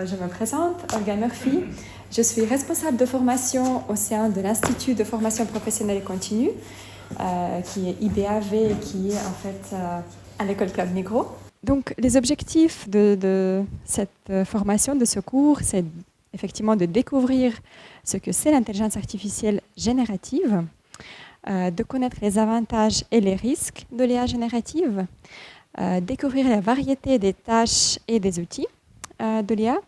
Je me présente, Olga Murphy. Je suis responsable de formation au sein de l'Institut de formation professionnelle et continue, qui est IBAV et qui est en fait à l'école Club Migros. Donc, les objectifs de cette formation, de ce cours, c'est effectivement de découvrir ce que c'est l'intelligence artificielle générative, de connaître les avantages et les risques de l'IA générative, découvrir la variété des tâches et des outils de l'IA,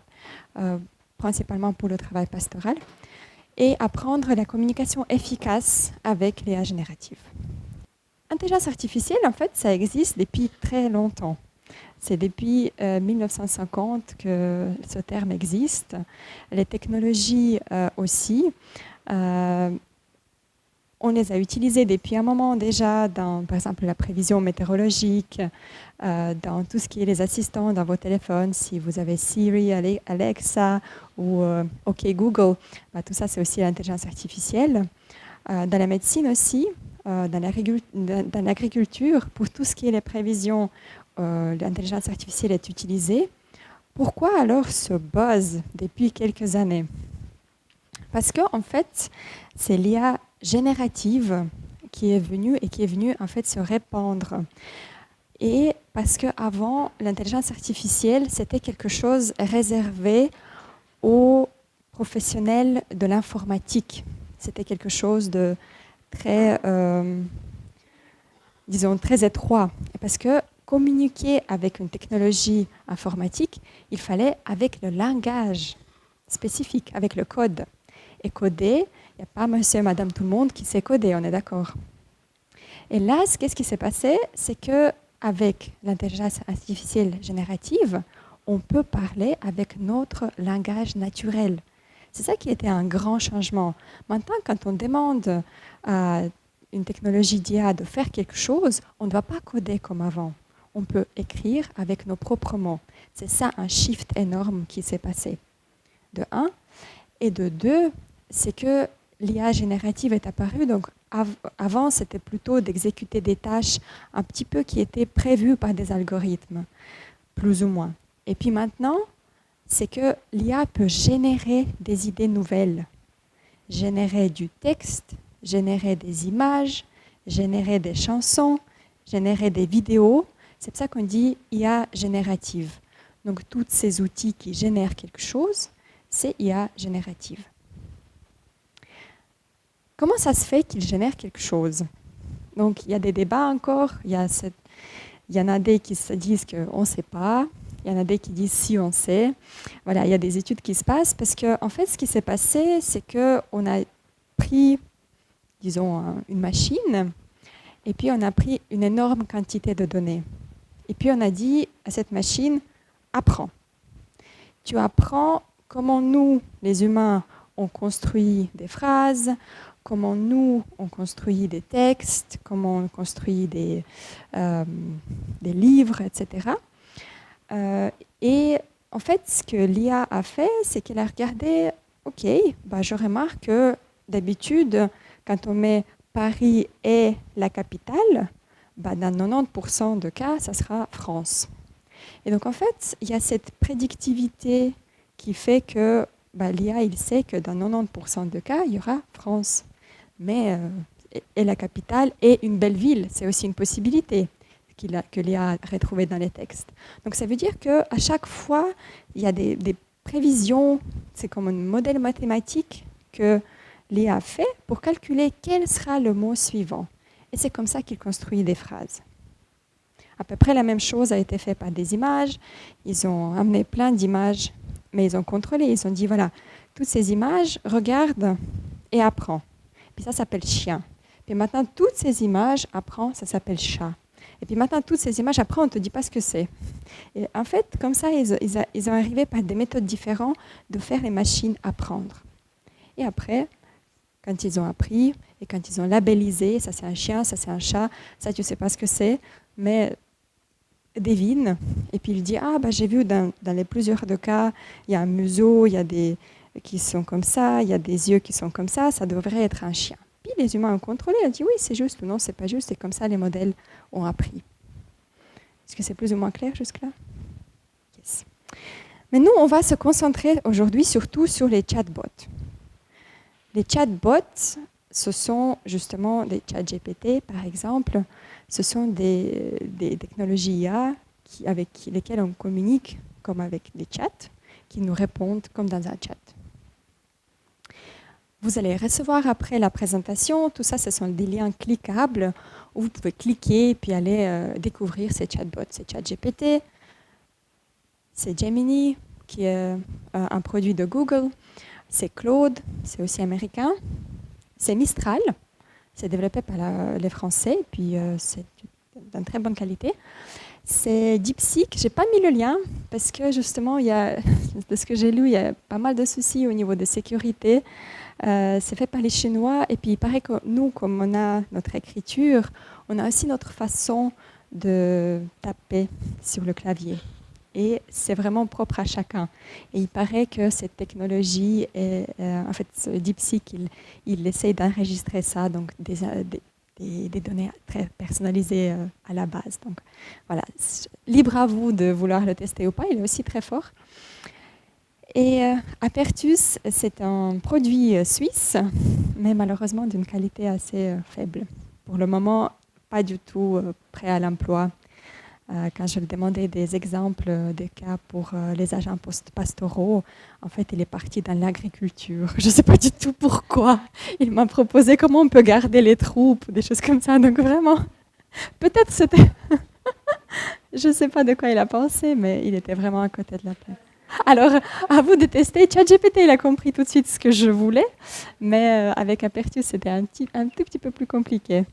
principalement pour le travail pastoral, et apprendre la communication efficace avec l'IA générative. L'intelligence artificielle, en fait, ça existe depuis très longtemps. C'est depuis 1950 que ce terme existe. Les technologies aussi. On les a utilisées depuis un moment déjà dans, par exemple, la prévision météorologique, dans tout ce qui est les assistants dans vos téléphones. Si vous avez Siri, Alexa ou OK Google, tout ça, c'est aussi l'intelligence artificielle. Dans la médecine aussi, dans l'agriculture, pour tout ce qui est les prévisions, l'intelligence artificielle est utilisée. Pourquoi alors ce buzz depuis quelques années? Parce qu'en fait, c'est l'IA générative qui est venue en fait se répandre. Et parce qu'avant, l'intelligence artificielle, c'était quelque chose réservé aux professionnels de l'informatique. C'était quelque chose de très, très étroit. Parce que communiquer avec une technologie informatique, il fallait avec le langage spécifique, avec le code. Et coder, il n'y a pas monsieur et madame tout le monde qui sait coder, on est d'accord. Et là, qu'est-ce qui s'est passé? C'est qu'avec l'intelligence artificielle générative, on peut parler avec notre langage naturel. C'est ça qui était un grand changement. Maintenant, quand on demande à une technologie d'IA de faire quelque chose, on ne va pas coder comme avant. On peut écrire avec nos propres mots. C'est ça un shift énorme qui s'est passé. De un. Et de deux, c'est que l'IA générative est apparue. Donc avant, c'était plutôt d'exécuter des tâches un petit peu qui étaient prévues par des algorithmes, plus ou moins. Et puis maintenant, c'est que l'IA peut générer des idées nouvelles, générer du texte, générer des images, générer des chansons, générer des vidéos. C'est pour ça qu'on dit IA générative. Donc tous ces outils qui génèrent quelque chose, c'est IA générative. Comment ça se fait qu'il génère quelque chose? Donc, il y a des débats encore. Il y en a des qui se disent qu'on ne sait pas. Il y en a des qui disent si on sait. Voilà, il y a des études qui se passent parce qu'en fait, ce qui s'est passé, c'est qu'on a pris, disons, une machine et puis on a pris une énorme quantité de données. Et puis on a dit à cette machine, apprends. Tu apprends comment nous, les humains, on construit des phrases, comment nous, on construit des textes, comment on construit des livres, etc. Et en fait, ce que l'IA a fait, c'est qu'elle a regardé, OK, je remarque que d'habitude, quand on met Paris est la capitale, dans 90% de cas, ça sera France. Et donc, en fait, il y a cette prédictivité qui fait que l'IA, il sait que dans 90% de cas, il y aura France. Mais et la capitale est une belle ville, c'est aussi une possibilité que l'IA a retrouvée dans les textes. Donc ça veut dire qu'à chaque fois, il y a des prévisions, c'est comme un modèle mathématique que l'IA fait pour calculer quel sera le mot suivant. Et c'est comme ça qu'il construit des phrases. À peu près la même chose a été faite par des images. Ils ont amené plein d'images, mais ils ont contrôlé. Ils ont dit, voilà, toutes ces images, regarde et apprends. Puis ça s'appelle chien. Puis maintenant, toutes ces images, apprends, ça s'appelle chat. Et puis maintenant, toutes ces images, après, on ne te dit pas ce que c'est. Et en fait, comme ça, ils ont arrivé par des méthodes différentes de faire les machines apprendre. Et après, quand ils ont appris et quand ils ont labellisé, ça c'est un chien, ça c'est un chat, ça tu ne sais pas ce que c'est, mais devine. Et puis il dit, j'ai vu dans les plusieurs de cas, il y a un museau, il y a des qui sont comme ça, il y a des yeux qui sont comme ça devrait être un chien. Puis les humains ont contrôlé, ils ont dit oui, c'est juste ou non, c'est pas juste, et comme ça les modèles ont appris. Est-ce que c'est plus ou moins clair jusque-là? Yes. Mais nous, on va se concentrer aujourd'hui surtout sur les chatbots. Les chatbots, ce sont justement des chats GPT, par exemple. Ce sont des technologies IA avec lesquelles on communique comme avec des chats, qui nous répondent comme dans un chat. Vous allez recevoir après la présentation, tout ça, ce sont des liens cliquables où vous pouvez cliquer et puis aller découvrir ces chatbots. C'est ChatGPT, c'est Gemini, qui est un produit de Google, c'est Claude, c'est aussi américain, c'est Mistral, c'est développé par les Français, et puis c'est d'une très bonne qualité. C'est DeepSeek, je n'ai pas mis le lien, parce que justement, de ce que j'ai lu, il y a pas mal de soucis au niveau de sécurité. C'est fait par les Chinois, et puis il paraît que nous, comme on a notre écriture, on a aussi notre façon de taper sur le clavier. Et c'est vraiment propre à chacun. Et il paraît que cette technologie, en fait, DeepSeek, il essaye d'enregistrer ça, donc des données très personnalisées à la base. Donc voilà, libre à vous de vouloir le tester ou pas, il est aussi très fort. Et Apertus, c'est un produit suisse, mais malheureusement d'une qualité assez faible. Pour le moment, pas du tout prêt à l'emploi. Quand je lui demandais des exemples de cas pour les agents pastoraux, en fait, il est parti dans l'agriculture. Je ne sais pas du tout pourquoi. Il m'a proposé comment on peut garder les troupes, des choses comme ça. Donc vraiment, peut-être c'était... Je ne sais pas de quoi il a pensé, mais il était vraiment à côté de la plaque. Alors, à vous de tester. ChatGPT, il a compris tout de suite ce que je voulais, mais avec Apertus, c'était un tout petit peu plus compliqué.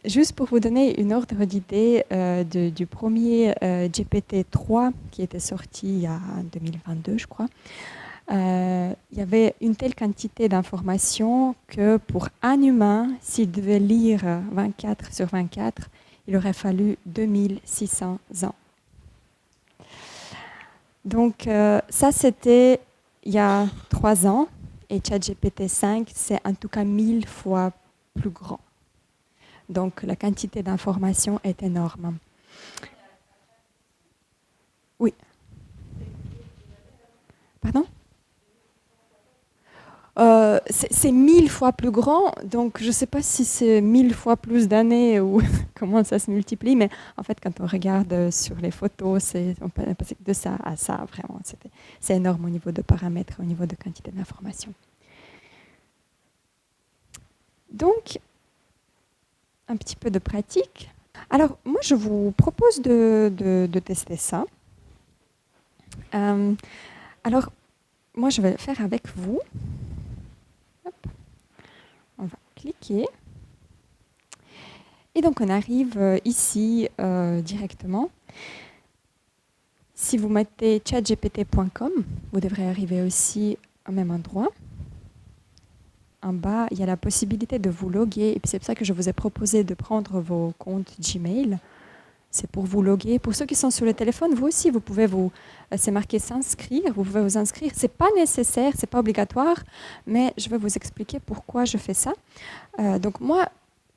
Juste pour vous donner une ordre d'idée du premier GPT-3 qui était sorti en 2022, je crois, il y avait une telle quantité d'informations que pour un humain, s'il devait lire 24 sur 24, il aurait fallu 2600 ans. Donc ça, c'était il y a 3 ans, et ChatGPT 5, c'est en tout cas 1000 fois plus grand. Donc la quantité d'informations est énorme. Oui. Pardon ? C'est 1000 fois plus grand, donc je ne sais pas si c'est 1000 fois plus d'années ou comment ça se multiplie, mais en fait, quand on regarde sur les photos, on peut passer de ça à ça, vraiment. C'est énorme au niveau de paramètres, au niveau de quantité d'informations. Donc, un petit peu de pratique. Alors, moi, je vous propose de tester ça. Alors, moi, je vais le faire avec vous. Hop. On va cliquer. Et donc, on arrive ici directement. Si vous mettez chatgpt.com, vous devrez arriver aussi au même endroit. En bas, il y a la possibilité de vous loguer. Et puis, c'est pour ça que je vous ai proposé de prendre vos comptes Gmail. C'est pour vous loguer. Pour ceux qui sont sur le téléphone, vous aussi, vous pouvez c'est marqué s'inscrire, vous pouvez vous inscrire. Ce n'est pas nécessaire, ce n'est pas obligatoire, mais je vais vous expliquer pourquoi je fais ça. Donc moi,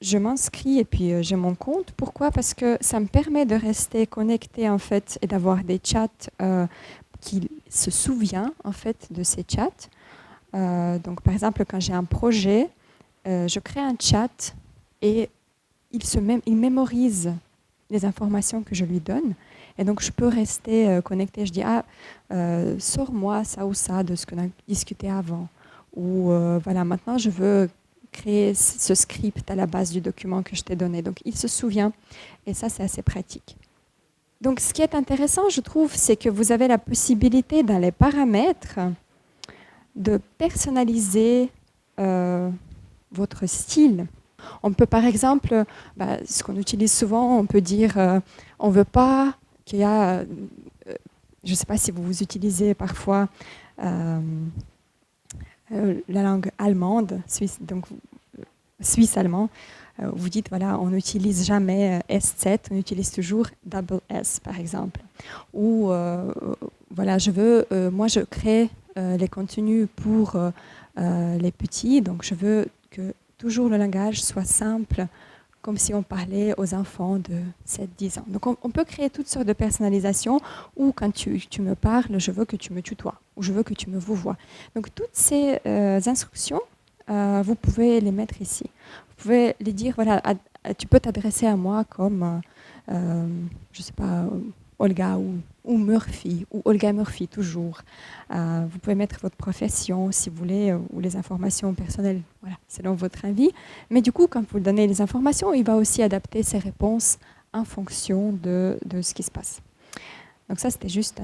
je m'inscris et puis j'ai mon compte. Pourquoi ? Parce que ça me permet de rester connecté en fait et d'avoir des chats qui se souviennent en fait de ces chats. Donc par exemple, quand j'ai un projet, je crée un chat et il mémorise les informations que je lui donne. Et donc, je peux rester connectée. Je dis, sors-moi ça ou ça de ce qu'on a discuté avant. Ou voilà, maintenant, je veux créer ce script à la base du document que je t'ai donné. Donc, il se souvient. Et ça, c'est assez pratique. Donc, ce qui est intéressant, je trouve, c'est que vous avez la possibilité, dans les paramètres, de personnaliser votre style. On peut par exemple, ce qu'on utilise souvent, on peut dire on ne veut pas qu'il y a, je ne sais pas si vous utilisez parfois la langue allemande, donc suisse-allemand, vous dites voilà, on n'utilise jamais S7, on utilise toujours double S par exemple. Ou voilà, moi je crée les contenus pour les petits, donc je veux que toujours le langage soit simple, comme si on parlait aux enfants de 7-10 ans. Donc on peut créer toutes sortes de personnalisations où quand tu me parles, je veux que tu me tutoies ou je veux que tu me vouvoies. Donc toutes ces instructions, vous pouvez les mettre ici. Vous pouvez les dire, voilà, tu peux t'adresser à moi comme, je ne sais pas, Olga ou Murphy, ou Olga Murphy toujours. Vous pouvez mettre votre profession si vous voulez, ou les informations personnelles, voilà, selon votre avis. Mais du coup, quand vous donnez les informations, il va aussi adapter ses réponses en fonction de ce qui se passe. Donc ça, c'était juste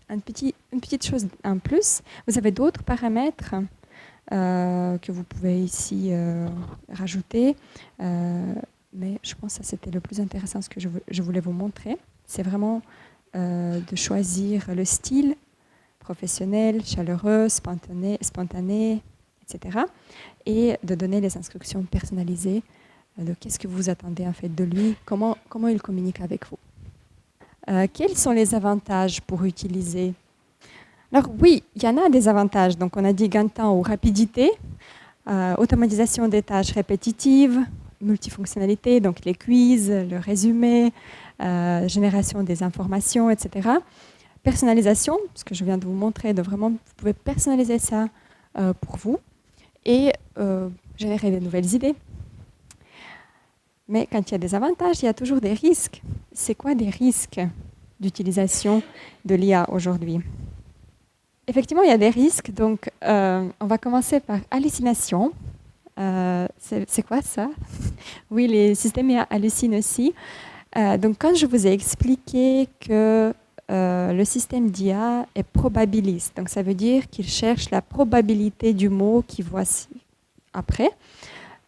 une petite chose en plus. Vous avez d'autres paramètres que vous pouvez ici rajouter. Mais je pense que ça, c'était le plus intéressant, ce que je voulais vous montrer. C'est vraiment de choisir le style professionnel, chaleureux, spontané, etc. Et de donner les instructions personnalisées de qu'est-ce que vous attendez en fait de lui, comment il communique avec vous. Quels sont les avantages pour utiliser? Alors oui, il y en a des avantages. Donc on a dit gain de temps ou rapidité, automatisation des tâches répétitives, multifonctionnalité, donc les quiz, le résumé, génération des informations, etc. Personnalisation, ce que je viens de vous montrer, de vraiment, vous pouvez personnaliser ça pour vous et générer de nouvelles idées. Mais quand il y a des avantages, il y a toujours des risques. C'est quoi des risques d'utilisation de l'IA aujourd'hui? Effectivement, il y a des risques. Donc, on va commencer par hallucination. C'est quoi ça? Oui, les systèmes IA hallucinent aussi. Donc, quand je vous ai expliqué que le système d'IA est probabiliste, donc ça veut dire qu'il cherche la probabilité du mot qu'il voit après.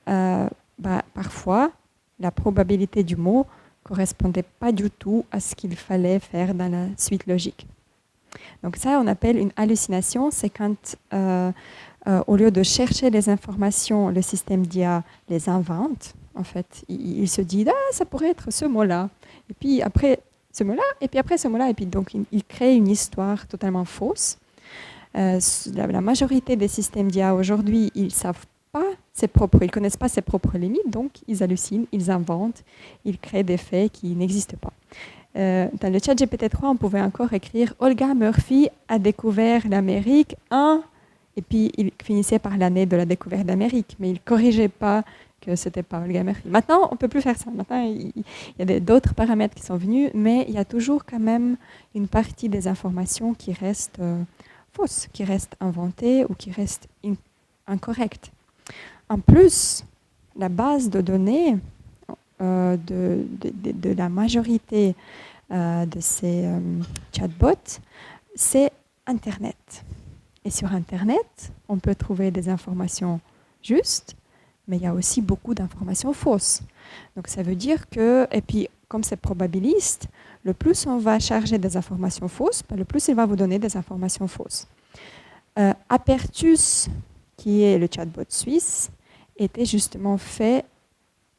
Parfois, la probabilité du mot ne correspondait pas du tout à ce qu'il fallait faire dans la suite logique. Donc ça, on appelle une hallucination. C'est quand, au lieu de chercher les informations, le système d'IA les invente. En fait, il se dit, ça pourrait être ce mot-là. Et puis après ce mot-là, et puis après ce mot-là. Et puis donc, il crée une histoire totalement fausse. La majorité des systèmes d'IA aujourd'hui, ils ne savent pas ils connaissent pas ses propres limites, donc ils hallucinent, ils inventent, ils créent des faits qui n'existent pas. Dans le chat GPT-3, on pouvait encore écrire « Olga Murphy a découvert l'Amérique 1 » et puis il finissait par l'année de la découverte d'Amérique, mais il ne corrigeait pas que ce n'était pas Olga Murphy. Maintenant, on ne peut plus faire ça. Maintenant, il y a d'autres paramètres qui sont venus, mais il y a toujours quand même une partie des informations qui restent fausses, qui restent inventées ou qui restent incorrectes. En plus, la base de données de la majorité de ces chatbots, c'est Internet. Et sur Internet, on peut trouver des informations justes, mais il y a aussi beaucoup d'informations fausses. Donc ça veut dire que, et puis comme c'est probabiliste, le plus on va charger des informations fausses, le plus il va vous donner des informations fausses. Apertus, qui est le chatbot suisse, était justement fait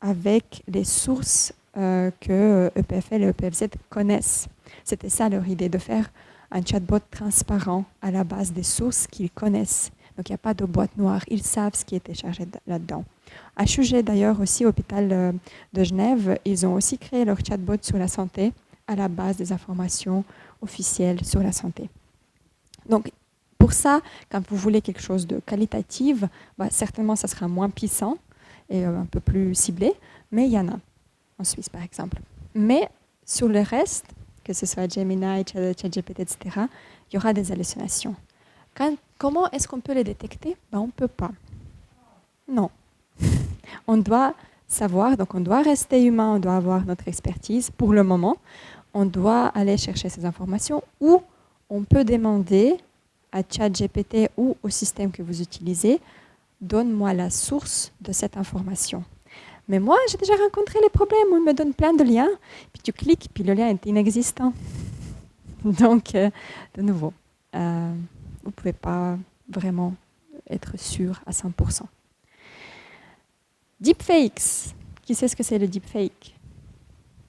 avec les sources que EPFL et EPFZ connaissent. C'était ça leur idée, de faire un chatbot transparent à la base des sources qu'ils connaissent. Donc il n'y a pas de boîte noire, ils savent ce qui était chargé là-dedans. À Chuget d'ailleurs aussi, hôpital de Genève, ils ont aussi créé leur chatbot sur la santé à la base des informations officielles sur la santé. Donc pour ça, quand vous voulez quelque chose de qualitatif, certainement ça sera moins puissant et un peu plus ciblé, mais il y en a en Suisse par exemple. Mais sur le reste, que ce soit Gemini, ChatGPT, etc., il y aura des hallucinations. Comment est-ce qu'on peut les détecter? On ne peut pas. Non. On doit savoir, donc on doit rester humain, on doit avoir notre expertise pour le moment. On doit aller chercher ces informations ou on peut demander à ChatGPT ou au système que vous utilisez, donne-moi la source de cette information. Mais moi, j'ai déjà rencontré les problèmes où il me donne plein de liens, puis tu cliques, puis le lien est inexistant. Donc, de nouveau, vous ne pouvez pas vraiment être sûr à 100%. Deepfakes. Qui sait ce que c'est le deepfake?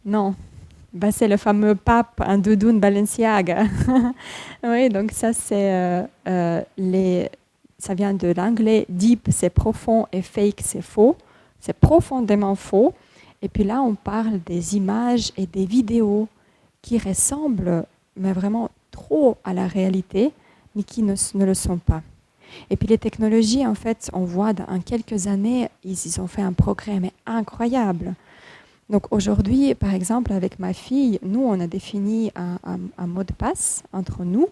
Non. C'est le fameux pape, un doudoune Balenciaga. Oui, donc ça, c'est ça vient de l'anglais. Deep, c'est profond, et fake, c'est faux. C'est profondément faux. Et puis là, on parle des images et des vidéos qui ressemblent, mais vraiment trop à la réalité, mais qui ne le sont pas. Et puis les technologies, en fait, on voit en quelques années, ils ont fait un progrès mais incroyable. Donc aujourd'hui, par exemple, avec ma fille, nous, on a défini un mot de passe entre nous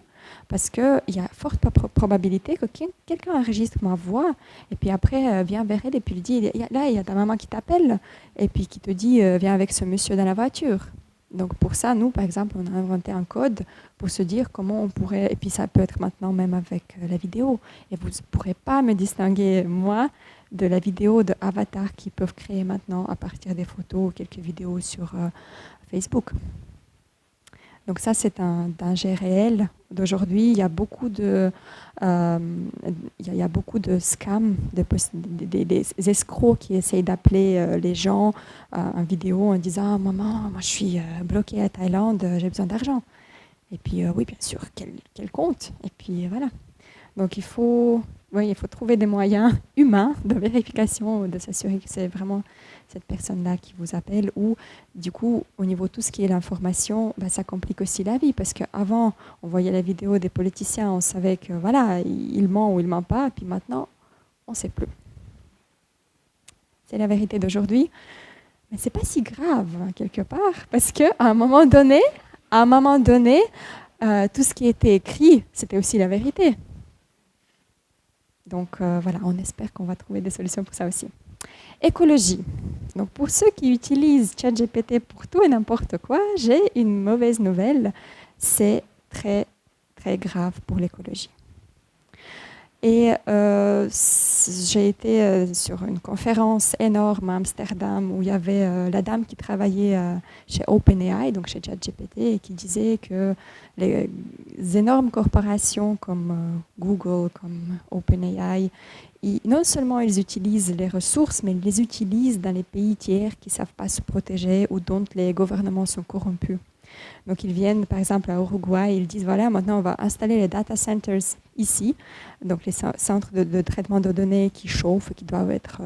parce qu'il y a forte probabilité que quelqu'un enregistre ma voix et puis après vient vers elle et puis lui dit, là, il y a ta maman qui t'appelle et puis qui te dit, viens avec ce monsieur dans la voiture. Donc pour ça, nous, par exemple, on a inventé un code pour se dire comment on pourrait, et puis ça peut être maintenant même avec la vidéo, et vous ne pourrez pas me distinguer, moi, de la vidéo de avatars qu'ils peuvent créer maintenant à partir des photos ou quelques vidéos sur Facebook. Donc ça, c'est un danger réel d'aujourd'hui. Il y a beaucoup de scams, des escrocs qui essayent d'appeler les gens en vidéo en disant « Maman, moi je suis bloquée à Thaïlande, j'ai besoin d'argent. » Et puis oui, bien sûr, quel compte. Et puis voilà. Donc il faut trouver des moyens humains de vérification, de s'assurer que c'est vraiment cette personne-là qui vous appelle. Ou du coup, au niveau de tout ce qui est l'information, ça complique aussi la vie. Parce qu'avant, on voyait la vidéo des politiciens, on savait que voilà, il ment ou il ment pas. Et puis maintenant, on ne sait plus. C'est la vérité d'aujourd'hui. Mais c'est pas si grave, quelque part. Parce qu'à un moment donné, tout ce qui était écrit, c'était aussi la vérité. Donc voilà, on espère qu'on va trouver des solutions pour ça aussi. Écologie. Donc pour ceux qui utilisent ChatGPT pour tout et n'importe quoi, j'ai une mauvaise nouvelle. C'est très, très grave pour l'écologie. Et j'ai été sur une conférence énorme à Amsterdam où il y avait la dame qui travaillait chez OpenAI, donc chez ChatGPT, et qui disait que les énormes corporations comme Google, comme OpenAI, non seulement ils utilisent les ressources, mais ils les utilisent dans les pays tiers qui ne savent pas se protéger ou dont les gouvernements sont corrompus. Donc ils viennent par exemple à Uruguay, ils disent voilà, maintenant on va installer les data centers ici, donc les centres de traitement de données qui chauffent, qui doivent être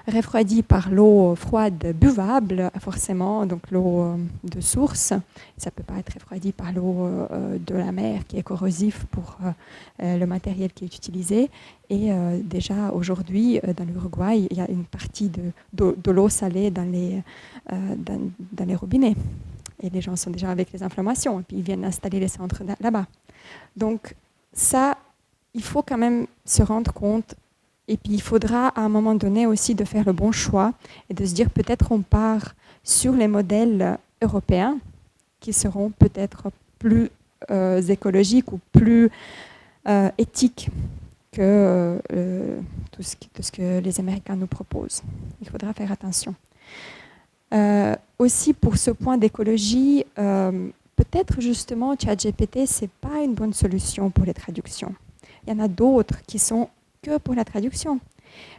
refroidis par l'eau froide buvable forcément, donc l'eau de source. Ça ne peut pas être refroidi par l'eau de la mer qui est corrosif pour le matériel qui est utilisé. Et déjà aujourd'hui dans l'Uruguay, il y a une partie de l'eau salée dans les robinets. Et les gens sont déjà avec les inflammations, et puis ils viennent installer les centres là-bas. Donc ça, il faut quand même se rendre compte, et puis il faudra à un moment donné aussi de faire le bon choix, et de se dire peut-être on part sur les modèles européens, qui seront peut-être plus écologiques ou plus éthiques que tout ce que les Américains nous proposent. Il faudra faire attention. Aussi pour ce point d'écologie, peut-être justement ChatGPT, ce n'est pas une bonne solution pour les traductions. Il y en a d'autres qui sont que pour la traduction.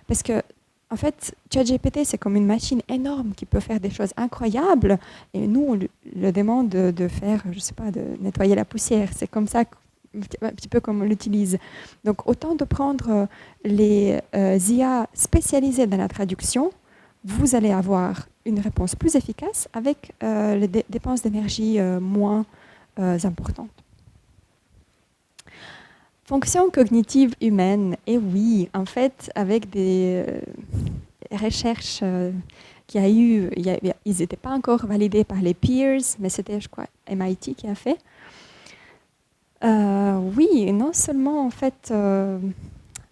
Parce que, en fait, ChatGPT, c'est comme une machine énorme qui peut faire des choses incroyables. Et nous, on le demande de faire, je ne sais pas, de nettoyer la poussière. C'est comme ça, un petit peu comme on l'utilise. Donc, autant de prendre les IA spécialisées dans la traduction, vous allez avoir une réponse plus efficace avec les dépenses d'énergie moins importantes. Fonction cognitive humaine, et oui, en fait, avec des recherches qu'il y a eu, ils n'étaient pas encore validés par les peers, mais c'était, je crois, MIT qui a fait. Oui, non seulement, en fait,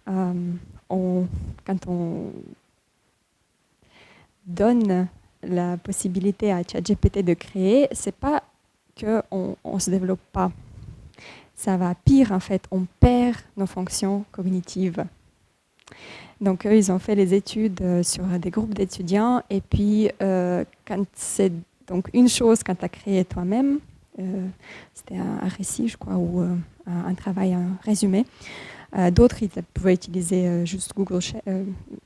quand on donne la possibilité à ChatGPT de créer, c'est pas qu'on ne se développe pas. Ça va pire, en fait, on perd nos fonctions cognitives. Donc, eux, ils ont fait les études sur des groupes d'étudiants, et puis, quand c'est donc une chose quand tu as créé toi-même, c'était un récit, je crois, ou un travail, un résumé. D'autres, ils pouvaient utiliser juste Google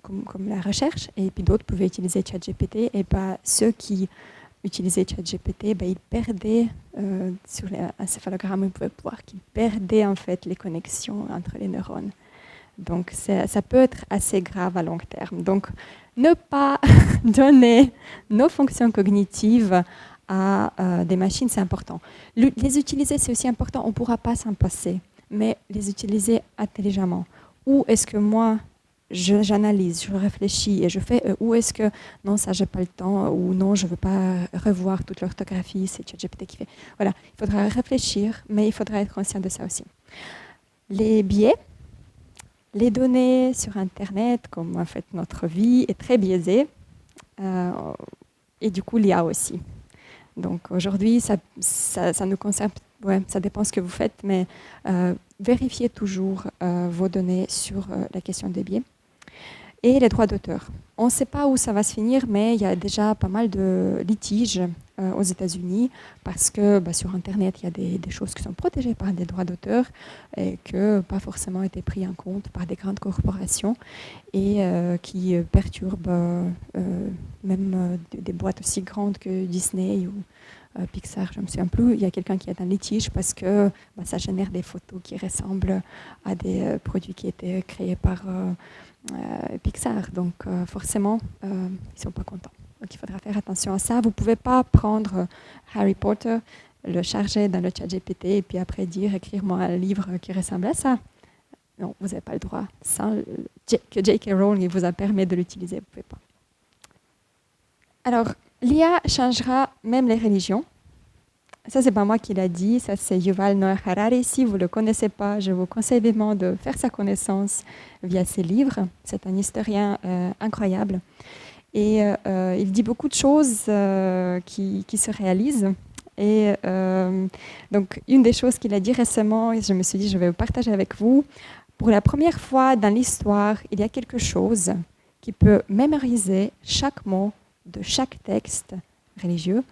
comme la recherche, et puis d'autres pouvaient utiliser ChatGPT. Et ceux qui utilisaient ChatGPT, ils perdaient, sur les encéphalogrammes, ils pouvaient voir qu'ils perdaient en fait les connexions entre les neurones. Donc, ça peut être assez grave à long terme. Donc, ne pas donner nos fonctions cognitives à des machines, c'est important. Les utiliser, c'est aussi important. On ne pourra pas s'en passer, mais les utiliser intelligemment. Où est-ce que moi, j'analyse, je réfléchis et je fais, où est-ce que, non, ça, j'ai pas le temps, ou non, je veux pas revoir toute l'orthographie, c'est ChatGPT qui fait. Voilà, il faudra réfléchir, mais il faudra être conscient de ça aussi. Les biais, les données sur Internet, comme en fait notre vie, est très biaisée, et du coup l'IA aussi. Donc aujourd'hui, ça nous concerne, ouais, ça dépend ce que vous faites, mais vérifiez toujours vos données sur la question des biais. Et les droits d'auteur. On ne sait pas où ça va se finir, mais il y a déjà pas mal de litiges aux États-Unis parce que sur Internet, il y a des choses qui sont protégées par des droits d'auteur et qui n'ont pas forcément été pris en compte par des grandes corporations et qui perturbent même des boîtes aussi grandes que Disney ou Pixar, je ne me souviens plus. Il y a quelqu'un qui est en litige parce que ça génère des photos qui ressemblent à des produits qui étaient créés par Pixar. Donc forcément, ils ne sont pas contents. Donc il faudra faire attention à ça. Vous ne pouvez pas prendre Harry Potter, le charger dans le chat GPT et puis après écrire-moi un livre qui ressemble à ça. Non, vous n'avez pas le droit. Sans que J.K. Rowling vous a permis de l'utiliser, vous ne pouvez pas. Alors, l'IA changera même les religions. Ça, c'est pas moi qui l'a dit, ça c'est Yuval Noah Harari. Si vous ne le connaissez pas, je vous conseille vivement de faire sa connaissance via ses livres. C'est un historien incroyable. Et il dit beaucoup de choses qui se réalisent. Et donc, une des choses qu'il a dit récemment, et je me suis dit, je vais vous partager avec vous, pour la première fois dans l'histoire, il y a quelque chose qui peut mémoriser chaque mot de chaque texte religieux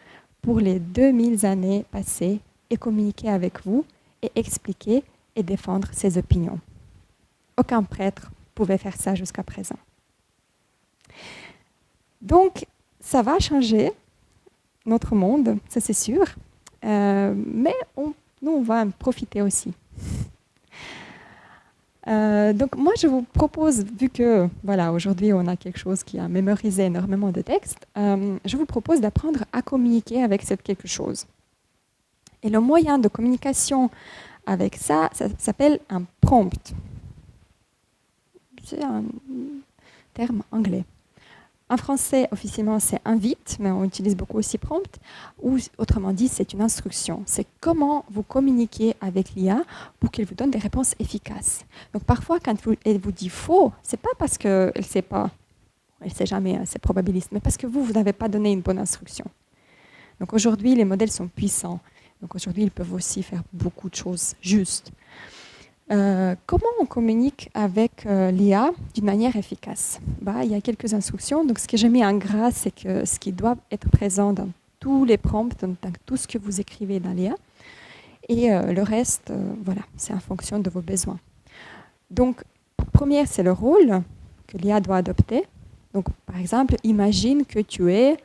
pour les 2000 années passées et communiquer avec vous et expliquer et défendre ses opinions. Aucun prêtre pouvait faire ça jusqu'à présent. Donc, ça va changer notre monde, ça c'est sûr, mais nous, on va en profiter aussi. Donc moi, je vous propose, vu que voilà, aujourd'hui, on a quelque chose qui a mémorisé énormément de textes, je vous propose d'apprendre à communiquer avec cette quelque chose. Et le moyen de communication avec ça s'appelle un prompt. C'est un terme anglais. En français, officiellement, c'est invite, mais on utilise beaucoup aussi prompt, ou autrement dit, c'est une instruction. C'est comment vous communiquez avec l'IA pour qu'elle vous donne des réponses efficaces. Donc parfois, quand elle vous dit faux, c'est pas parce qu'elle ne sait pas, elle ne sait jamais, c'est probabiliste, mais parce que vous n'avez pas donné une bonne instruction. Donc aujourd'hui, les modèles sont puissants. Donc aujourd'hui, ils peuvent aussi faire beaucoup de choses justes. Comment on communique avec l'IA d'une manière efficace? Il y a quelques instructions. Donc, ce que j'ai mis en gras, c'est que ce qui doit être présent dans tous les prompts, dans tout ce que vous écrivez dans l'IA. Et le reste, voilà, c'est en fonction de vos besoins. Donc, première, c'est le rôle que l'IA doit adopter. Donc, par exemple, imagine que tu es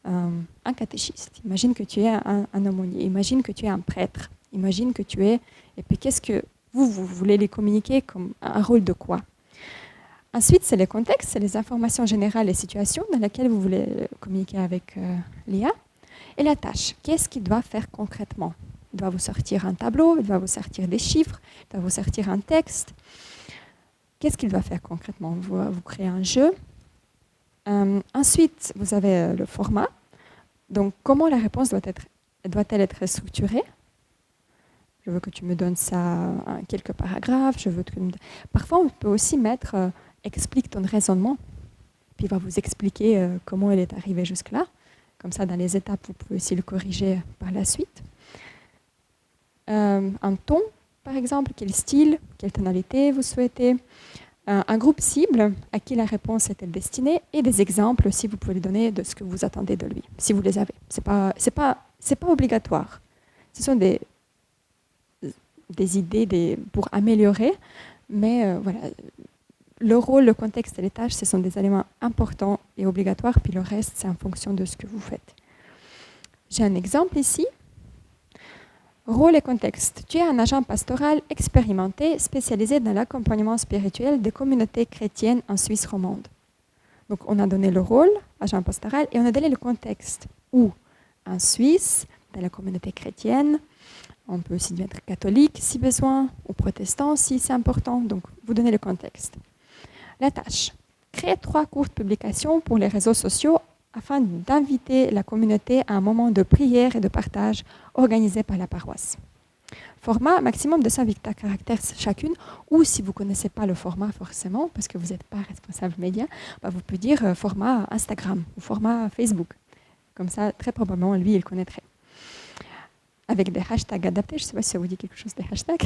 un catéchiste. Imagine que tu es un aumônier. Imagine que tu es un prêtre. Imagine que tu es... Et puis, qu'est-ce que... Vous voulez les communiquer comme un rôle de quoi? Ensuite, c'est le contexte, c'est les informations générales et situations dans lesquelles vous voulez communiquer avec l'IA. Et la tâche, qu'est-ce qu'il doit faire concrètement? Il doit vous sortir un tableau, il doit vous sortir des chiffres, il doit vous sortir un texte. Qu'est-ce qu'il doit faire concrètement? Vous créez un jeu. Ensuite, vous avez le format. Donc, comment la réponse doit-elle être structurée? Je veux que tu me donnes ça en quelques paragraphes. Parfois, on peut aussi mettre explique ton raisonnement. Puis il va vous expliquer comment elle est arrivée jusque-là. Comme ça, dans les étapes, vous pouvez aussi le corriger par la suite. Un ton, par exemple, quel style, quelle tonalité vous souhaitez. Un groupe cible à qui la réponse est-elle destinée. Et des exemples aussi, vous pouvez lui donner de ce que vous attendez de lui, si vous les avez. C'est pas obligatoire. Ce sont des idées pour améliorer, mais voilà, le rôle, le contexte et les tâches, ce sont des éléments importants et obligatoires, puis le reste, c'est en fonction de ce que vous faites. J'ai un exemple ici. Rôle et contexte. Tu es un agent pastoral expérimenté, spécialisé dans l'accompagnement spirituel des communautés chrétiennes en Suisse romande. Donc, on a donné le rôle, agent pastoral, et on a donné le contexte. Où en Suisse, dans la communauté chrétienne, on peut aussi mettre catholique si besoin, ou protestant si c'est important. Donc, vous donnez le contexte. La tâche. Créer 3 courtes publications pour les réseaux sociaux afin d'inviter la communauté à un moment de prière et de partage organisé par la paroisse. Format maximum de 120 caractères chacune, ou si vous ne connaissez pas le format forcément, parce que vous n'êtes pas responsable média, vous pouvez dire format Instagram ou format Facebook. Comme ça, très probablement, lui, il connaîtrait. Avec des hashtags adaptés, je ne sais pas si ça vous dit quelque chose des hashtags,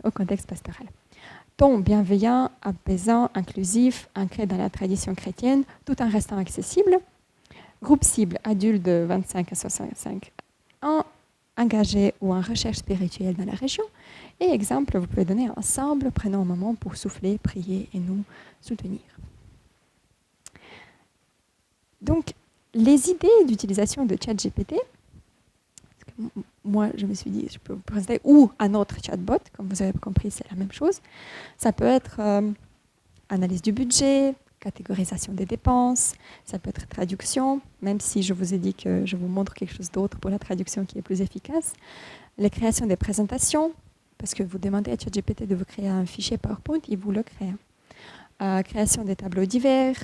au contexte pastoral. Ton bienveillant, apaisant, inclusif, ancré dans la tradition chrétienne, tout en restant accessible. Groupe cible, adultes de 25 à 65 ans, engagés ou en recherche spirituelle dans la région. Et exemple, vous pouvez donner ensemble, prenons un moment pour souffler, prier et nous soutenir. Donc, les idées d'utilisation de ChatGPT, moi, je me suis dit, je peux vous présenter, ou un autre chatbot, comme vous avez compris, c'est la même chose. Ça peut être analyse du budget, catégorisation des dépenses, ça peut être traduction, même si je vous ai dit que je vous montre quelque chose d'autre pour la traduction qui est plus efficace. Les créations des présentations, parce que vous demandez à ChatGPT de vous créer un fichier PowerPoint, il vous le crée. Création des tableaux divers,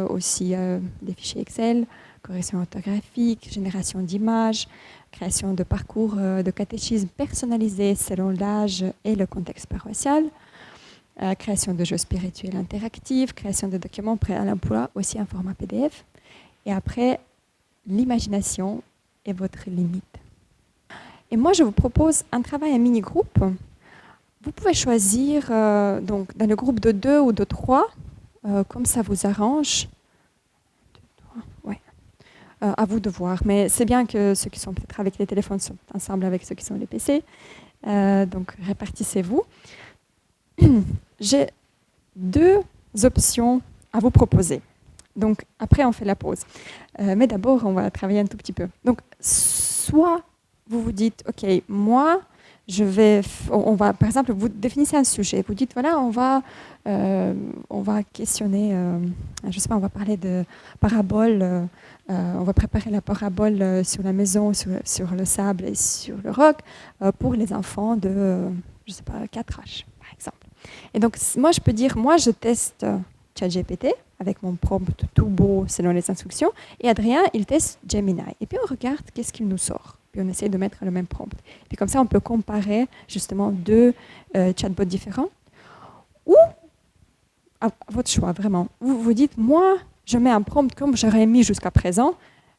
aussi des fichiers Excel, correction orthographique, génération d'images, création de parcours de catéchisme personnalisés selon l'âge et le contexte paroissial, création de jeux spirituels interactifs, création de documents prêts à l'emploi, aussi en format PDF. Et après, l'imagination est votre limite. Et moi, je vous propose un travail en mini-groupe. Vous pouvez choisir donc, dans le groupe de 2 ou de 3, comme ça vous arrange. Ouais. À vous de voir. Mais c'est bien que ceux qui sont peut-être avec les téléphones sont ensemble avec ceux qui sont les PC. Donc, répartissez-vous. J'ai 2 options à vous proposer. Donc, après, on fait la pause. Mais d'abord, on va travailler un tout petit peu. Donc, soit vous vous dites, OK, moi, on va, par exemple, vous définissez un sujet. Vous dites, voilà, on va questionner, je ne sais pas, on va parler de parabole. On va préparer la parabole sur la maison, sur le sable et sur le roc pour les enfants de, je ne sais pas, 4 âges, par exemple. Et donc, moi, je peux dire, moi, je teste ChatGPT avec mon prompt tout beau selon les instructions. Et Adrien, il teste Gemini. Et puis, on regarde qu'est-ce qu'il nous sort. Puis, on essaie de mettre le même prompt. Puis, comme ça, on peut comparer justement 2 chatbots différents. Ou, à votre choix, vraiment. Vous vous dites, moi, je mets un prompt comme j'aurais mis jusqu'à présent.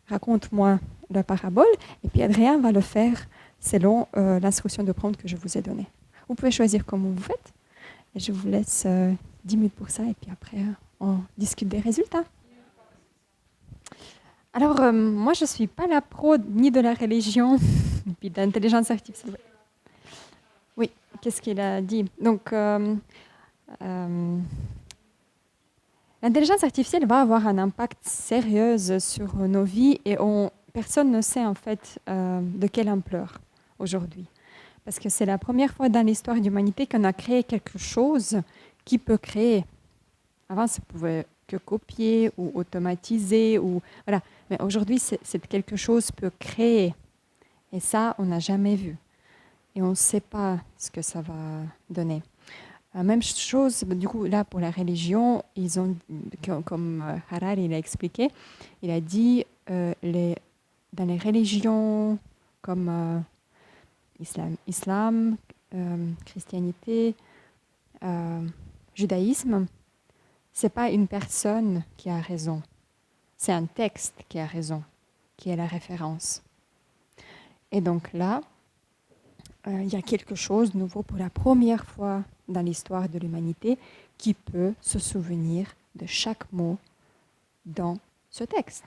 Raconte-moi la parabole. Et puis, Adrien va le faire selon l'instruction de prompt que je vous ai donnée. Vous pouvez choisir comment vous faites. Et je vous laisse 10 minutes pour ça. Et puis après, on discute des résultats. Alors, moi, je ne suis pas la pro ni de la religion, ni de l'intelligence artificielle. Oui, qu'est-ce qu'il a dit? Donc, l'intelligence artificielle va avoir un impact sérieux sur nos vies et personne ne sait en fait de quelle ampleur aujourd'hui. Parce que c'est la première fois dans l'histoire de l'humanité qu'on a créé quelque chose qui peut créer. Avant, ça pouvait que copier ou automatiser. Voilà. Mais aujourd'hui, c'est quelque chose peut créer. Et ça, on n'a jamais vu. Et on ne sait pas ce que ça va donner. Même chose, du coup, là, pour la religion, ils ont, comme Harari l'a expliqué, il a dit, dans les religions comme islam, christianité, judaïsme, ce n'est pas une personne qui a raison, c'est un texte qui a raison, qui est la référence. Et donc là, il y a quelque chose de nouveau pour la première fois dans l'histoire de l'humanité qui peut se souvenir de chaque mot dans ce texte.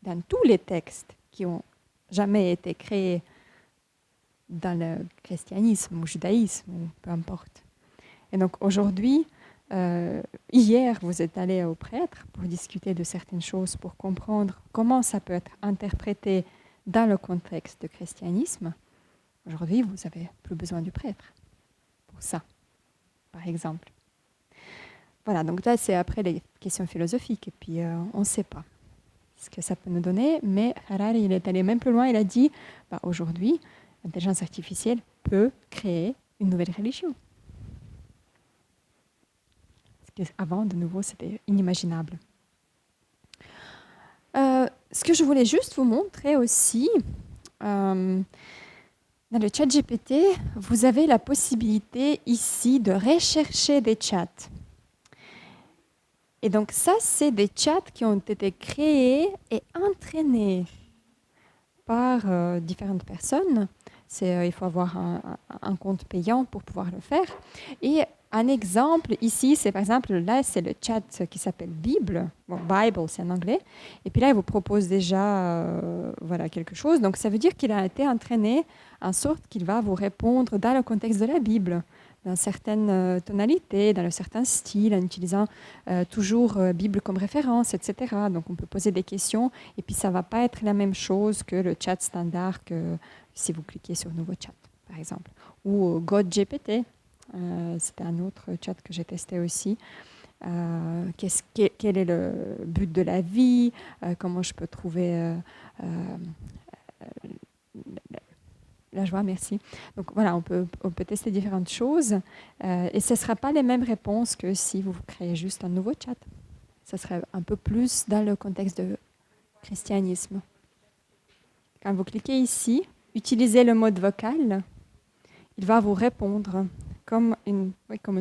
Dans tous les textes qui ont jamais été créés dans le christianisme ou le judaïsme, ou peu importe. Et donc aujourd'hui, hier, vous êtes allé au prêtre pour discuter de certaines choses, pour comprendre comment ça peut être interprété dans le contexte du christianisme, aujourd'hui, vous n'avez plus besoin du prêtre pour ça, par exemple. Voilà, donc là, c'est après les questions philosophiques, et puis on ne sait pas ce que ça peut nous donner, mais Harari, il est allé même plus loin, il a dit, aujourd'hui, l'intelligence artificielle peut créer une nouvelle religion. Parce qu'avant, de nouveau, c'était inimaginable. Ce que je voulais juste vous montrer aussi, dans le chat GPT, vous avez la possibilité ici de rechercher des chats. Et donc ça, c'est des chats qui ont été créés et entraînés par différentes personnes. Il faut avoir un compte payant pour pouvoir le faire. Et un exemple ici, c'est par exemple, là, c'est le chat qui s'appelle Bible. Bon, Bible, c'est en anglais. Et puis là, il vous propose déjà quelque chose. Donc ça veut dire qu'il a été entraîné en sorte qu'il va vous répondre dans le contexte de la Bible, dans certaines tonalités, dans un certain style, en utilisant toujours Bible comme référence, etc. Donc on peut poser des questions et puis ça ne va pas être la même chose que le chat standard que si vous cliquez sur Nouveau chat, par exemple. Ou GodGPT, c'était un autre chat que j'ai testé aussi. Quel est le but de la vie, comment je peux trouver la joie, merci. Donc voilà, on peut tester différentes choses et ce ne sera pas les mêmes réponses que si vous créez juste un nouveau chat. Ce serait un peu plus dans le contexte de christianisme. Quand vous cliquez ici, utilisez le mode vocal, il va vous répondre comme une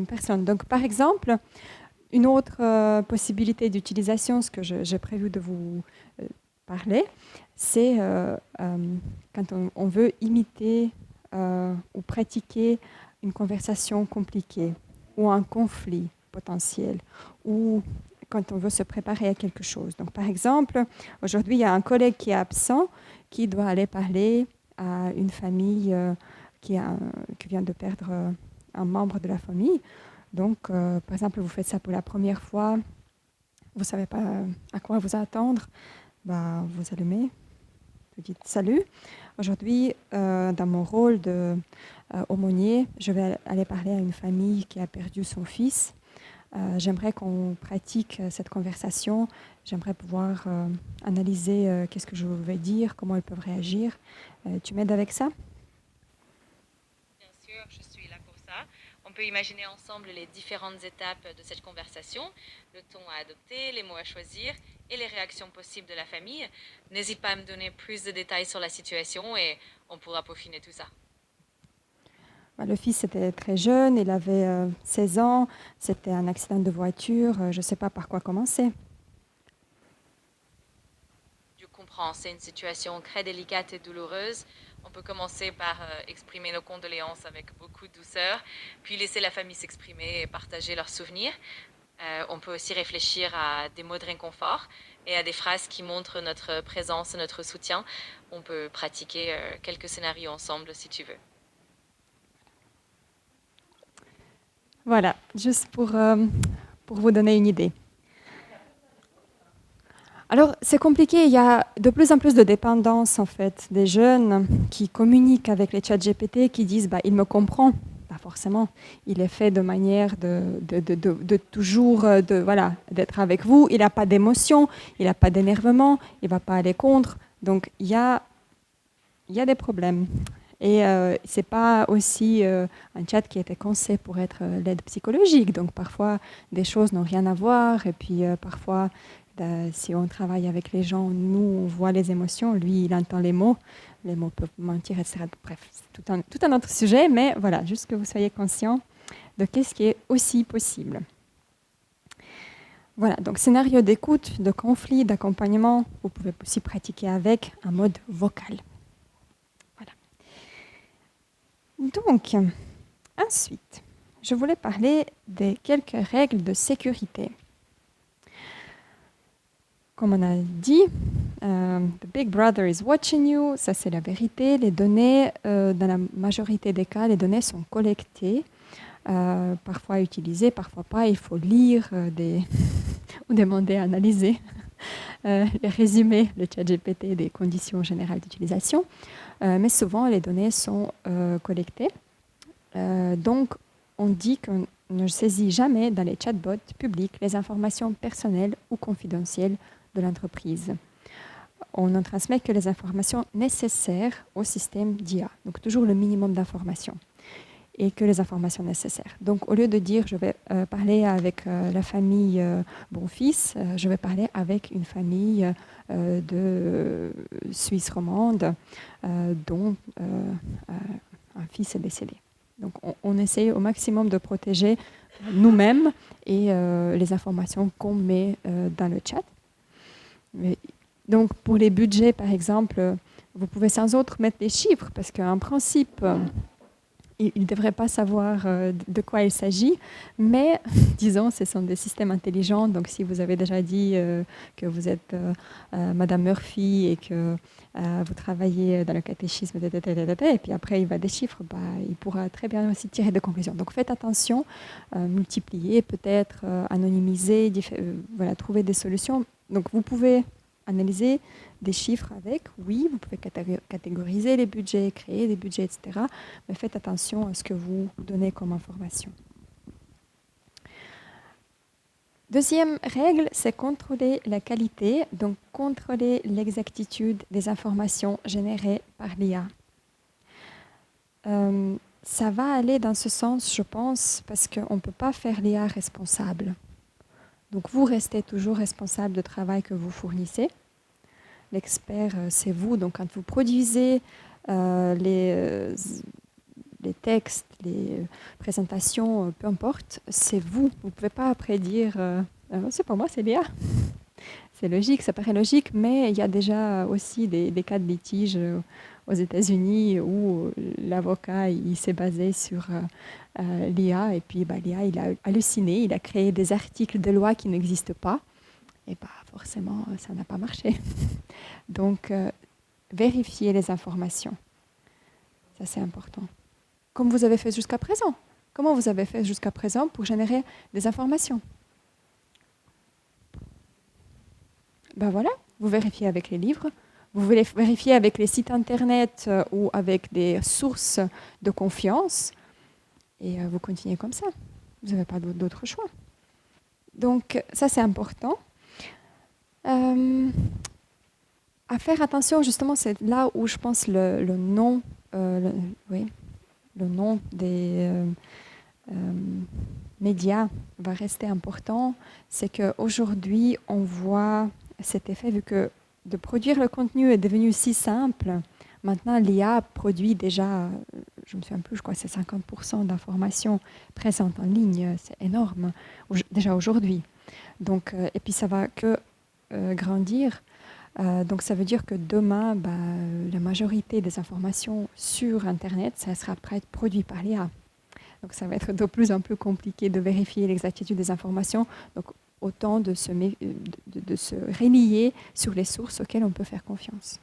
personne. Donc par exemple, une autre possibilité d'utilisation, ce que j'ai prévu de vous parler, c'est quand on veut imiter ou pratiquer une conversation compliquée ou un conflit potentiel ou quand on veut se préparer à quelque chose. Donc, par exemple, aujourd'hui, il y a un collègue qui est absent qui doit aller parler à une famille qui vient de perdre un membre de la famille. Donc, par exemple, vous faites ça pour la première fois, vous ne savez pas à quoi vous attendre. Vous allumez, vous dites salut. Aujourd'hui, dans mon rôle d'aumônier, je vais aller parler à une famille qui a perdu son fils. J'aimerais qu'on pratique cette conversation. J'aimerais pouvoir analyser qu'est-ce que je vais dire, comment ils peuvent réagir. Tu m'aides avec ça? Bien sûr, je suis là pour ça. On peut imaginer ensemble les différentes étapes de cette conversation, le ton à adopter, les mots à choisir et les réactions possibles de la famille. N'hésite pas à me donner plus de détails sur la situation et on pourra peaufiner tout ça. Le fils était très jeune, il avait 16 ans, c'était un accident de voiture, je ne sais pas par quoi commencer. Je comprends, c'est une situation très délicate et douloureuse. On peut commencer par exprimer nos condoléances avec beaucoup de douceur, puis laisser la famille s'exprimer et partager leurs souvenirs. On peut aussi réfléchir à des mots de réconfort et à des phrases qui montrent notre présence et notre soutien. On peut pratiquer quelques scénarios ensemble si tu veux. Voilà, juste pour vous donner une idée. Alors, c'est compliqué, il y a de plus en plus de dépendance, en fait, des jeunes qui communiquent avec les chats GPT, qui disent « il me comprend ». Pas forcément, il est fait de manière de toujours d'être avec vous, il n'a pas d'émotion, il n'a pas d'énervement, il ne va pas aller contre. Donc, il y a des problèmes. Et ce n'est pas aussi un chat qui a été conçu pour être l'aide psychologique. Donc, parfois, des choses n'ont rien à voir, et puis parfois, si on travaille avec les gens, nous, on voit les émotions, lui, il entend les mots peuvent mentir, etc. Bref, c'est tout un autre sujet, mais voilà, juste que vous soyez conscient de ce qui est aussi possible. Voilà, donc scénario d'écoute, de conflit, d'accompagnement, vous pouvez aussi pratiquer avec un mode vocal. Voilà. Donc, ensuite, je voulais parler des quelques règles de sécurité. Comme on a dit, the Big Brother is watching you, ça c'est la vérité. Les données, dans la majorité des cas, les données sont collectées, parfois utilisées, parfois pas. Il faut lire ou demander à analyser le résumé, le chat GPT des conditions générales d'utilisation. Mais souvent, les données sont collectées. Donc, on dit qu'on ne saisit jamais dans les chatbots publics les informations personnelles ou confidentielles de l'entreprise. On ne transmet que les informations nécessaires au système d'IA, donc toujours le minimum d'informations, et que les informations nécessaires. Donc au lieu de dire je vais parler avec la famille Bonfils, je vais parler avec une famille de Suisse romande dont un fils est décédé. Donc on essaye au maximum de protéger nous-mêmes et les informations qu'on met dans le chat. Donc pour les budgets, par exemple, vous pouvez sans autre mettre des chiffres, parce qu'en principe, il ne devrait pas savoir de quoi il s'agit, mais disons, ce sont des systèmes intelligents. Donc si vous avez déjà dit que vous êtes Madame Murphy et que vous travaillez dans le catéchisme, et puis après il va des chiffres, il pourra très bien aussi tirer des conclusions. Donc faites attention, multiplier, peut-être anonymiser, voilà, trouver des solutions. Donc vous pouvez analyser des chiffres avec, oui, vous pouvez catégoriser les budgets, créer des budgets, etc. Mais faites attention à ce que vous donnez comme information. Deuxième règle, c'est contrôler la qualité, donc contrôler l'exactitude des informations générées par l'IA. Ça va aller dans ce sens, je pense, parce qu'on ne peut pas faire l'IA responsable. Donc vous restez toujours responsable du travail que vous fournissez. L'expert, c'est vous. Donc quand vous produisez les textes, les présentations, peu importe, c'est vous. Vous ne pouvez pas après dire c'est pas moi, c'est l'IA. C'est logique, ça paraît logique, mais il y a déjà aussi des cas de litige aux États-Unis où l'avocat il s'est basé sur l'IA et puis l'IA il a halluciné, il a créé des articles de loi qui n'existent pas et forcément ça n'a pas marché. Donc vérifiez les informations, ça c'est important. Comme vous avez fait jusqu'à présent. Comment vous avez fait jusqu'à présent pour générer des informations? Voilà, vous vérifiez avec les livres, vous vérifiez avec les sites internet ou avec des sources de confiance et vous continuez comme ça. Vous n'avez pas d'autre choix. Donc ça c'est important. À faire attention justement, c'est là où je pense le nom, le nom des médias va rester important. C'est qu'aujourd'hui on voit cet effet, vu que de produire le contenu est devenu si simple, maintenant l'IA produit déjà, je ne me souviens plus, je crois que c'est 50% d'informations présentes en ligne, c'est énorme, déjà aujourd'hui. Donc, et puis ça va que grandir. Donc ça veut dire que demain, la majorité des informations sur Internet, ça sera produit par l'IA. Donc ça va être de plus en plus compliqué de vérifier l'exactitude des informations. Donc autant de se relier sur les sources auxquelles on peut faire confiance.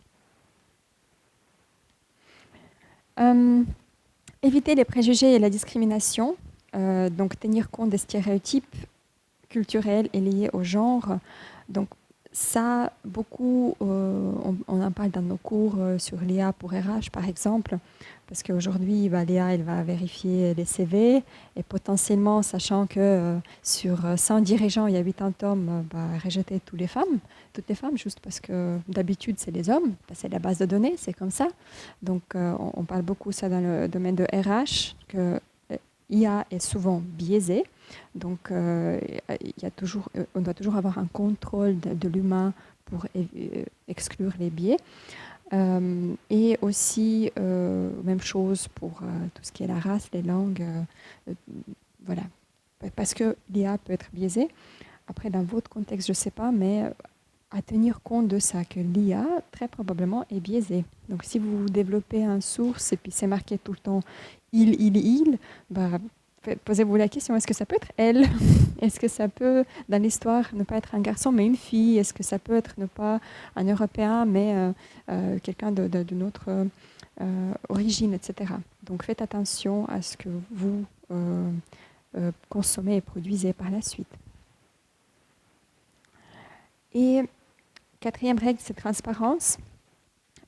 Éviter les préjugés et la discrimination, donc tenir compte des stéréotypes culturels et liés au genre. Donc ça, beaucoup, on en parle dans nos cours sur l'IA pour RH, par exemple, parce qu'aujourd'hui, l'IA, elle va vérifier les CV et potentiellement, sachant que sur 100 dirigeants, il y a 80 hommes, rejeter toutes les femmes, juste parce que d'habitude, c'est les hommes, c'est la base de données, c'est comme ça. Donc, on parle beaucoup ça dans le domaine de RH, que l'IA est souvent biaisée. Donc, on doit toujours avoir un contrôle de l'humain pour exclure les biais. Et aussi, même chose pour tout ce qui est la race, les langues. Voilà. Parce que l'IA peut être biaisée. Après, dans votre contexte, je ne sais pas, mais à tenir compte de ça, que l'IA, très probablement, est biaisée. Donc, si vous développez un source et puis c'est marqué tout le temps il, posez-vous la question, est-ce que ça peut être elle? Est-ce que ça peut, dans l'histoire, ne pas être un garçon mais une fille? Est-ce que ça peut être ne pas un Européen mais quelqu'un d'une autre origine, etc. Donc faites attention à ce que vous consommez et produisez par la suite. Et quatrième règle, c'est transparence.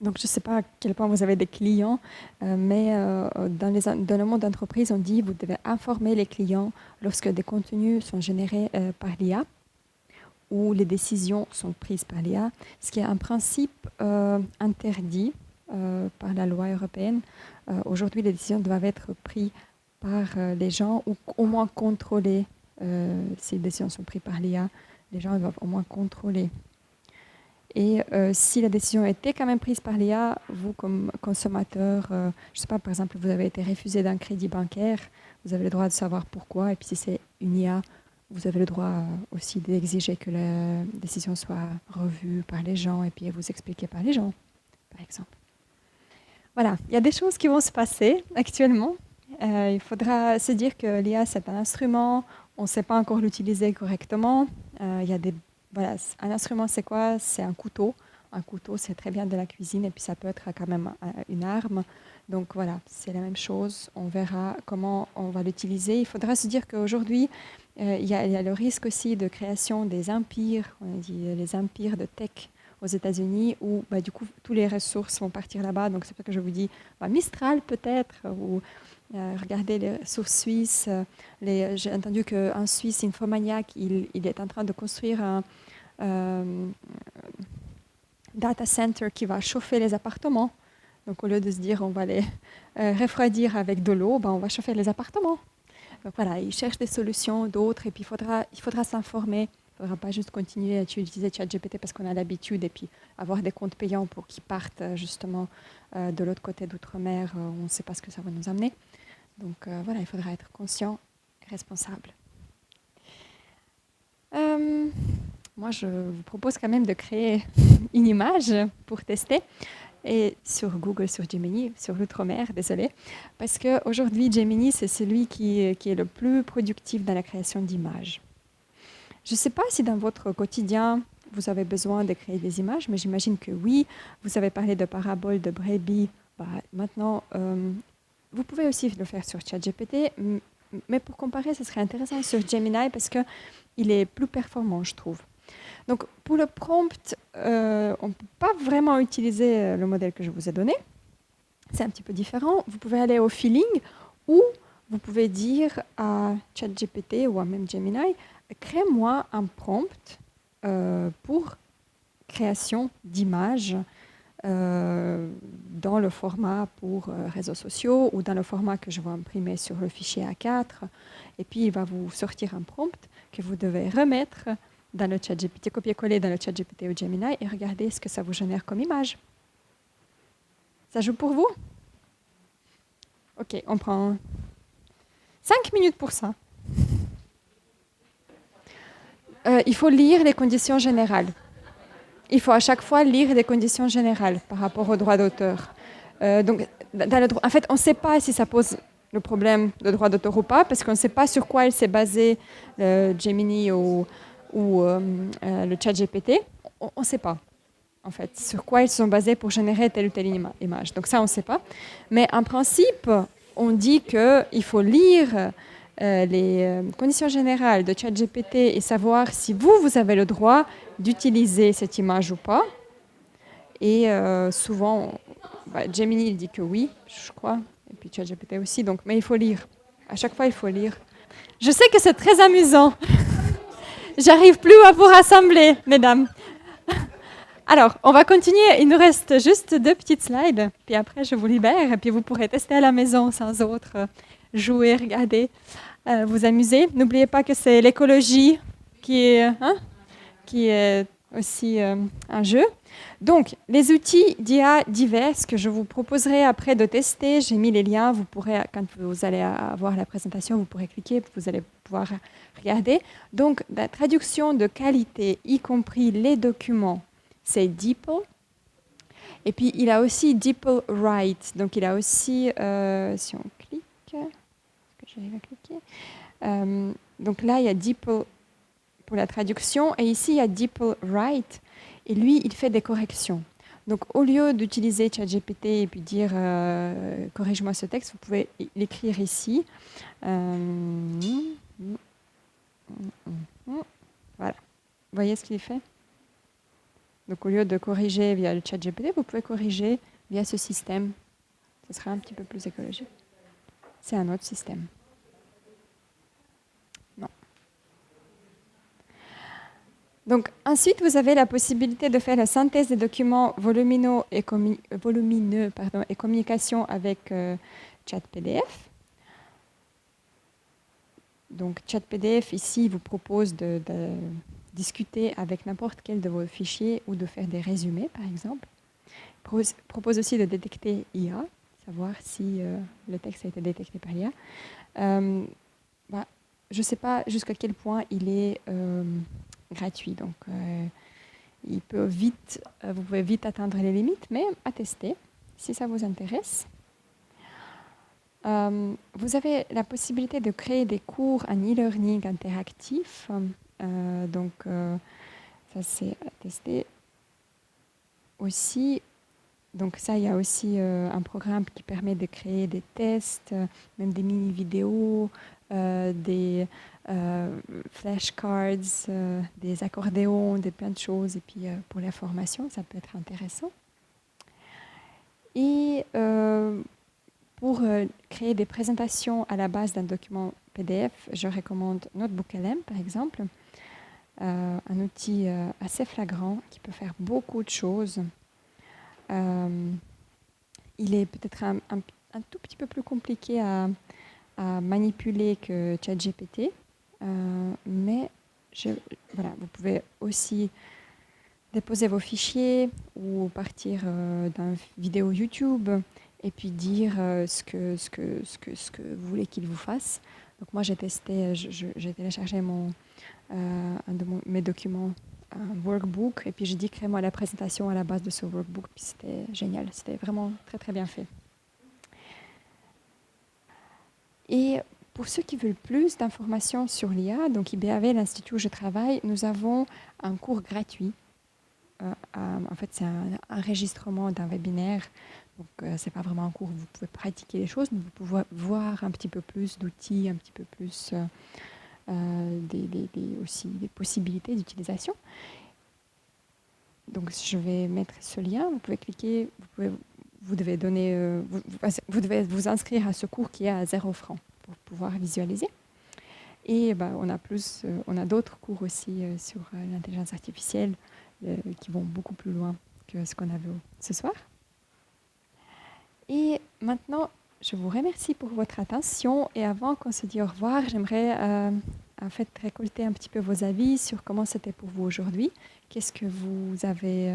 Donc, je ne sais pas à quel point vous avez des clients, mais dans le monde d'entreprise, on dit que vous devez informer les clients lorsque des contenus sont générés par l'IA ou les décisions sont prises par l'IA, ce qui est un principe interdit par la loi européenne. Aujourd'hui, les décisions doivent être prises par les gens ou au moins contrôlées. Si les décisions sont prises par l'IA, les gens doivent au moins contrôler. Et si la décision était quand même prise par l'IA, vous, comme consommateur, je ne sais pas, par exemple, vous avez été refusé d'un crédit bancaire, vous avez le droit de savoir pourquoi. Et puis si c'est une IA, vous avez le droit aussi d'exiger que la décision soit revue par les gens et puis vous expliquer par les gens, par exemple. Voilà, il y a des choses qui vont se passer actuellement. Il faudra se dire que l'IA, c'est un instrument, on ne sait pas encore l'utiliser correctement. Il y a des Voilà, un instrument, c'est quoi? C'est un couteau. Un couteau, c'est très bien de la cuisine et puis ça peut être quand même une arme. Donc voilà, c'est la même chose. On verra comment on va l'utiliser. Il faudra se dire qu'aujourd'hui, il y a le risque aussi de création des empires, on dit les empires de tech aux États-Unis, où du coup, toutes les ressources vont partir là-bas. Donc c'est pour ça que je vous dis Mistral peut-être, ou regardez les ressources suisses. J'ai entendu qu'un Suisse, Infomaniac, il est en train de construire un data center qui va chauffer les appartements. Donc, au lieu de se dire on va les refroidir avec de l'eau, on va chauffer les appartements. Donc, voilà, ils cherchent des solutions, d'autres, et puis il faudra s'informer. Il ne faudra pas juste continuer à utiliser ChatGPT parce qu'on a l'habitude, et puis avoir des comptes payants pour qu'ils partent justement de l'autre côté d'outre-mer, où on ne sait pas ce que ça va nous amener. Donc, voilà, il faudra être conscient et responsable. Moi, je vous propose quand même de créer une image pour tester. Et sur Google, sur Gemini, sur l'outre-mer, désolé. Parce qu'aujourd'hui, Gemini, c'est celui qui est le plus productif dans la création d'images. Je ne sais pas si dans votre quotidien, vous avez besoin de créer des images, mais j'imagine que oui. Vous avez parlé de paraboles, de brebis. Maintenant, vous pouvez aussi le faire sur ChatGPT. Mais pour comparer, ce serait intéressant sur Gemini parce qu'il est plus performant, je trouve. Donc, pour le prompt, on ne peut pas vraiment utiliser le modèle que je vous ai donné. C'est un petit peu différent. Vous pouvez aller au feeling ou vous pouvez dire à ChatGPT ou à même Gemini, crée-moi un prompt pour création d'images dans le format pour réseaux sociaux ou dans le format que je vais imprimer sur le fichier A4. Et puis, il va vous sortir un prompt que vous devez remettre dans le ChatGPT, copier-coller dans le ChatGPT ou Gemini et regarder ce que ça vous génère comme image. Ça joue pour vous? Ok, on prend 5 minutes pour ça. Il faut lire les conditions générales. Il faut à chaque fois lire les conditions générales par rapport au droit d'auteur. Donc, en fait, on ne sait pas si ça pose le problème de droit d'auteur ou pas, parce qu'on ne sait pas sur quoi il s'est basé Gemini ou le ChatGPT. On ne sait pas, en fait, sur quoi ils sont basés pour générer telle ou telle image. Donc ça, on ne sait pas. Mais en principe, on dit qu'il faut lire les conditions générales de ChatGPT et savoir si vous avez le droit d'utiliser cette image ou pas. Et souvent, Gemini, il dit que oui, je crois, et puis ChatGPT aussi. Donc, mais il faut lire. À chaque fois, il faut lire. Je sais que c'est très amusant. J'arrive plus à vous rassembler, mesdames. Alors, on va continuer. Il nous reste juste 2 petites slides. Puis après, je vous libère. Et puis vous pourrez tester à la maison sans autre, jouer, regarder, vous amuser. N'oubliez pas que c'est l'écologie qui est aussi un jeu. Donc, les outils d'IA divers que je vous proposerai après de tester, j'ai mis les liens, vous pourrez, quand vous allez avoir la présentation, vous pourrez cliquer, vous allez pouvoir regarder. Donc, la traduction de qualité, y compris les documents, c'est DeepL. Et puis, il a aussi DeepL Write. Donc, il a aussi, si on clique, est-ce que j'arrive à cliquer donc là, il y a DeepL pour la traduction. Et ici, il y a DeepL Write. Et lui, il fait des corrections. Donc, au lieu d'utiliser ChatGPT et puis dire « corrige-moi ce texte », vous pouvez l'écrire ici. Voilà. Vous voyez ce qu'il fait? Donc au lieu de corriger via le chat GPT, vous pouvez corriger via ce système. Ce sera un petit peu plus écologique. C'est un autre système. Non. Donc ensuite, vous avez la possibilité de faire la synthèse des documents volumineux et communication avec chat PDF. Donc chat PDF ici vous propose de discuter avec n'importe quel de vos fichiers ou de faire des résumés par exemple. Propose aussi de détecter IA, savoir si le texte a été détecté par l'IA. Je ne sais pas jusqu'à quel point il est gratuit, donc vous pouvez vite atteindre les limites, mais à tester si ça vous intéresse. Vous avez la possibilité de créer des cours en e-learning interactif, donc ça c'est à tester aussi. Donc ça, il y a aussi un programme qui permet de créer des tests, même des mini-vidéos, des flashcards, des accordéons, des plein de choses. Et puis pour la formation, ça peut être intéressant. Et pour créer des présentations à la base d'un document PDF, je recommande NotebookLM, par exemple, un outil assez flagrant qui peut faire beaucoup de choses. Il est peut-être un tout petit peu plus compliqué à manipuler que ChatGPT, mais voilà, vous pouvez aussi déposer vos fichiers ou partir d'une vidéo YouTube et puis dire ce que vous voulez qu'il vous fasse. Donc moi j'ai testé, j'ai téléchargé un de mes documents, un workbook, et puis j'ai dit crée-moi la présentation à la base de ce workbook, puis c'était génial, c'était vraiment très très bien fait. Et pour ceux qui veulent plus d'informations sur l'IA, donc IBAV, l'Institut où je travaille, nous avons un cours gratuit. En fait, c'est un enregistrement d'un webinaire. Donc, ce n'est pas vraiment un cours où vous pouvez pratiquer les choses, mais vous pouvez voir un petit peu plus d'outils, un petit peu plus aussi des possibilités d'utilisation. Donc, je vais mettre ce lien. Vous pouvez cliquer, vous devez vous inscrire à ce cours qui est à 0 francs pour pouvoir visualiser. Et on a d'autres cours aussi sur l'intelligence artificielle qui vont beaucoup plus loin que ce qu'on avait ce soir. Et maintenant, je vous remercie pour votre attention. Et avant qu'on se dise au revoir, j'aimerais en fait récolter un petit peu vos avis sur comment c'était pour vous aujourd'hui. Qu'est-ce que vous avez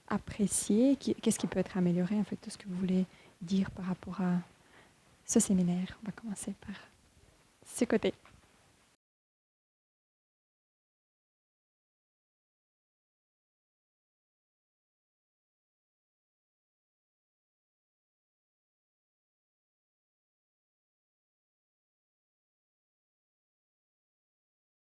apprécié? Qu'est-ce qui peut être amélioré? En fait, tout ce que vous voulez dire par rapport à ce séminaire. On va commencer par ce côté.